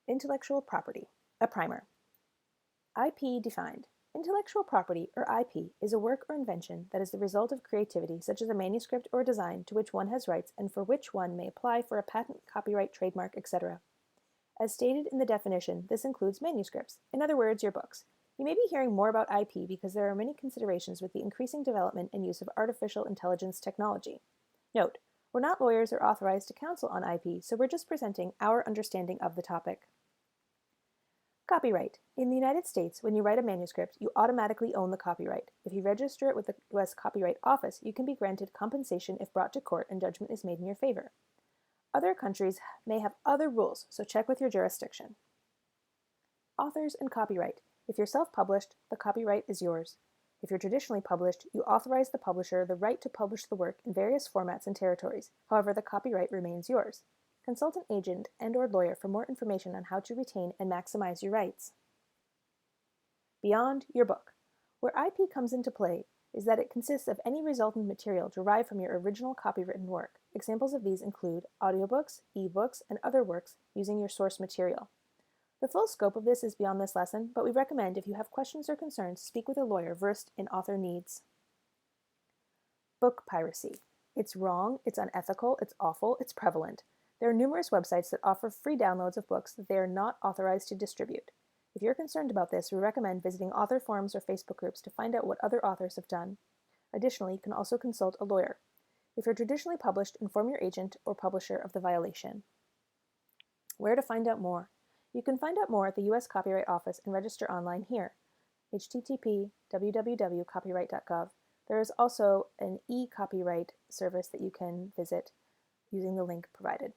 Intellectual property, a primer. IP defined. Intellectual property, or IP, is a work or invention that is the result of creativity, such as a manuscript or design to which one has rights and for which one may apply for a patent, copyright, trademark, etc. As stated in the definition, this includes manuscripts, in other words, your books. You may be hearing more about IP because there are many considerations with the increasing development and use of artificial intelligence technology. Note, we're not lawyers or authorized to counsel on IP, so we're just presenting our understanding of the topic. Copyright. In the United States, when you write a manuscript, you automatically own the copyright. If you register it with the U.S. Copyright Office, you can be granted compensation if brought to court and judgment is made in your favor. Other countries may have other rules, so check with your jurisdiction. Authors and copyright. If you're self-published, the copyright is yours. If you're traditionally published, you authorize the publisher the right to publish the work in various formats and territories. However, the copyright remains yours. Consult an agent and/or lawyer for more information on how to retain and maximize your rights. Beyond your book. Where IP comes into play is that it consists of any resultant material derived from your original copywritten work. Examples of these include audiobooks, ebooks, and other works using your source material. The full scope of this is beyond this lesson, but we recommend if you have questions or concerns, speak with a lawyer versed in author needs. Book piracy. It's wrong, it's unethical, it's awful, it's prevalent. There are numerous websites that offer free downloads of books that they are not authorized to distribute. If you're concerned about this, we recommend visiting author forums or Facebook groups to find out what other authors have done. Additionally, you can also consult a lawyer. If you're traditionally published, inform your agent or publisher of the violation. Where to find out more? You can find out more at the U.S. Copyright Office and register online here. http://www.copyright.gov. There is also an e-copyright service that you can visit using the link provided.